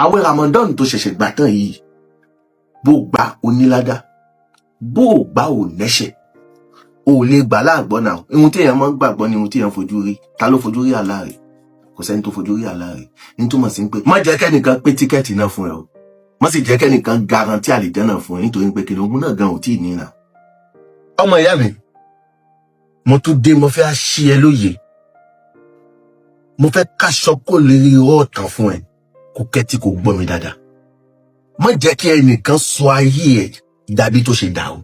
àwẹ̀ Ramadan tó ṣẹ̀ṣẹ̀ gbà tán yìí, bó gbà oníládá, bó gbà ò nẹ́ṣẹ̀, ò lè gbà láàgbọ́ náà. Ihun tí èèyàn máa ń gbàgbọ́ ni ihun tí èèyàn fojú rí. Ta ló fojú rí Allah rẹ̀? Kò sẹ́ni tó fojú rí Allah rẹ̀. Ní túmọ̀ sí pé má jẹ́ kẹ́nìkan pé tíkẹ́ẹ̀tì náà fún ẹ o, má sì jẹ́ kẹ́nìkan garanti àlìjánnà fún ẹ, nítorí pé kí lóhun náà gan ò tí ì ní náà. Ọmọ ìyá mi, mo tún dé, mo fẹ́ ṣí ẹ lóye, mo fẹ́ káṣọ kó lè rí ọ̀tàn fún ẹ, kó kẹ́tí kó gbọ́ mi dáadáa. Má jẹ́ kí ẹnìkan sọ ayé ẹ dàbí tó ṣe dà o,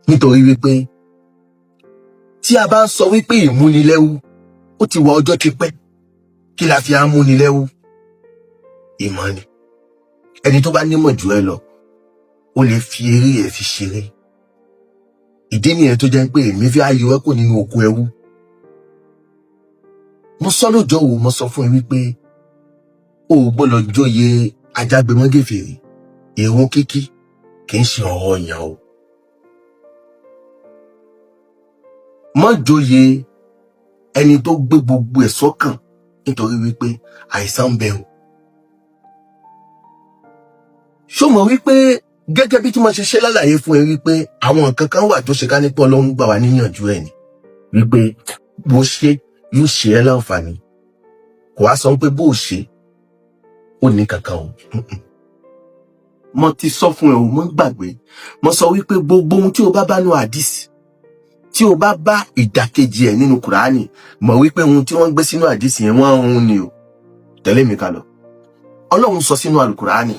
nítorí wípé tí a bá ń sọ wípé ìmúnilẹ́wú ó ti wà ọjọ́ ti pẹ́, kí la fi á múnilẹ́wú? Ìmọ̀ ni. Ẹni tó bá nímọ̀ jù ẹ lọ, ó lè fi eré ẹ fi ṣeré. Ìdí nìyẹn tó jẹ́ pé èmi fi ayọ̀ ẹ kò nínú oko ẹrú. Mo sọ lọ́jọ́ wo, mo sọ fún ẹ wípé o ò gbọ́dọ̀ jóye ajágbémọ́gèfèrè, èrò kíkí kì í ṣe ọ̀rọ̀ ọ̀yàn o. Má jóye ẹni tó gbé gbogbo ẹ̀ sọ́kàn nítorí wípé àìsàn ń bẹ o. Ṣó mọ̀ wípé gẹ́gẹ́ bí tí mo ṣe ṣe lálàyé fún ẹ wípé àwọn nǹkan kan wà tó ṣe ká nípa Ọlọ́run gbà wá níyànjú ẹ̀ ni wípé bó ṣe yóò ṣe ẹ́ láǹfààní, kò wá sọ pé bó ṣe ó ní kankan o. Mo ti sọ fún ẹ o, mo gbàgbé, mo sọ wípé gbogbo ohun tí o bá bá nínú àdìsí, tí o bá bá ìdàkejì ẹ̀ nínú Kùránì, mọ̀ wípé ohun tí wọ́n gbé sínú àdìsí yẹn wọ́n ń ni o. Tẹ̀lé mi ká lọ. Ọlọ́run sọ sínú Al-Kùránì,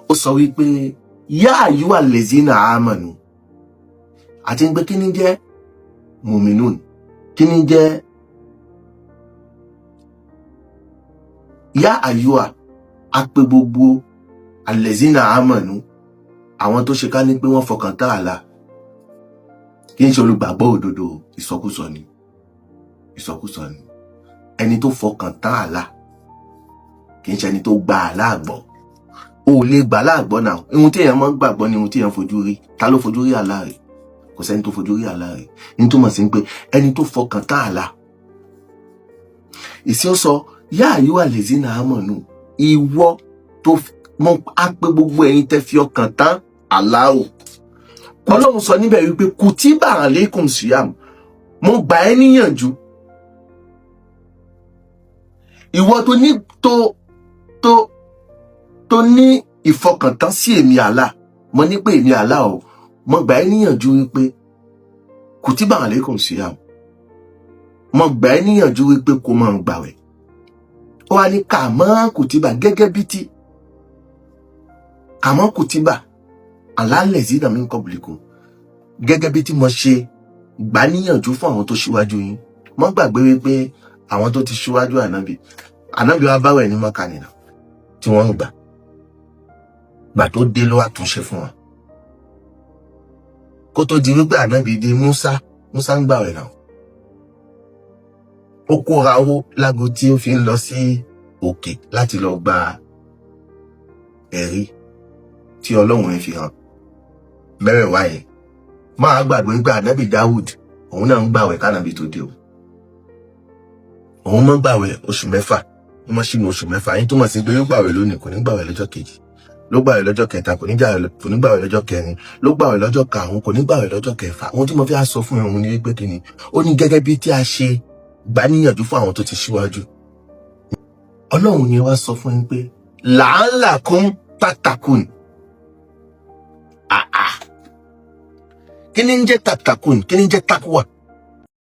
ó sọ wípé yá àyúwà lèzínà àmànù, àti ń gbé kí ní jẹ́ mùmínùn, kí ní jẹ́ yá àyúwà, a pè gbogbo àlèzínà àmànù, àwọn tó ṣe ká ní pé wọ́n fọkàn tán Allah, kí n ṣe olùgbàgbọ́ òdodo. Ìsọkúsọ ni, ìsọkúsọ ni. Ẹni tó fọkàn tán Allah kì í ṣe ẹni tó gba Allah gbọ́. O lè gbà láàgbọ́ náà. Ihun tí èèyàn máa ń gbàgbọ́ ni ihun tí èèyàn fojú rí. Ta ló fojú rí Allah rẹ̀? Kò sẹ́ni tó fojú rí Allah rẹ̀. Ní túmọ̀ sí pé ẹni tó fọkàn tán Allah. Ìsìn ó sọ yá àyúwà lèzínà àmànù, ìwọ tó mọ á pé gbogbo ẹ̀yin tẹ́ fi ọkàn tán Allah o. Ọlọ́run sọ níbẹ̀ wípé kùtíbà alaykum siyam, mo gbà ẹ́ níyànjú. Ìwọ tó ní ìfọkàntán sí èmi Allah, mo ní pé èmi Allah o, mo gbà ẹ́ níyànjú wípé kùtíbà alaykum siyam, mo gbà ẹ́ níyànjú wípé kó máa gbààwẹ̀. Ó wá ní kàmá kùtíbà, gẹ́gẹ́ bí tí kàmá kùtíbà alal lezina min qablikum, gẹ́gẹ́ bí tí mo ṣe gbà níyànjú fún àwọn tó ṣíwájú yín. Mo gbàgbé wípé àwọn tó ti ṣíwájú ànábì wa báwẹ̀ ní Mákà nìyẹn tí wọ́n ń gbà tó dé ló wá túnṣe fún wọn. Kó tó di wípé ànábì di Musa ń gbàwẹ̀ náà. Ó kóra owó lágo tí ó fi ń lọ sí òkè láti lọ gba ẹ̀rí tí Ọlọ́run ẹ̀ fi hàn mẹ́rẹ̀ẹ̀wá yẹn. Máa gbàgbé wípé ànábì Dáwùd òun náà ń gbàwẹ̀ kánàbì tó dé o. Òun máa ń gbàwẹ̀ oṣù mẹ́fà, ó máa ṣínú oṣù mẹ́fà. Yín túmọ̀ sí pé yóò gbàwẹ̀ lónìí, kò ní gbàwẹ̀ lọ́jọ́ kejì, ló gbàwẹ̀ lọ́jọ́ kẹta, kò ní gbàwẹ̀ lọ́jọ́ kẹrin, ló gbàwẹ̀ lọ́jọ́ karùn-ún, kò ní gbàwẹ̀ lọ́jọ́ kẹfà. Ohun tí mo fi á sọ fún ẹ̀hún ni wípé kíni, ó ní gẹ́gẹ́ bí tí a ṣe gbà níyànjú fún àwọn tó ti ṣíwájú. Ọlọ́run ni wá sọ fún yín pé la'allakum tattaqun. Kí ni ń jẹ́ tattaqun? Kí ni ń jẹ́ takwa?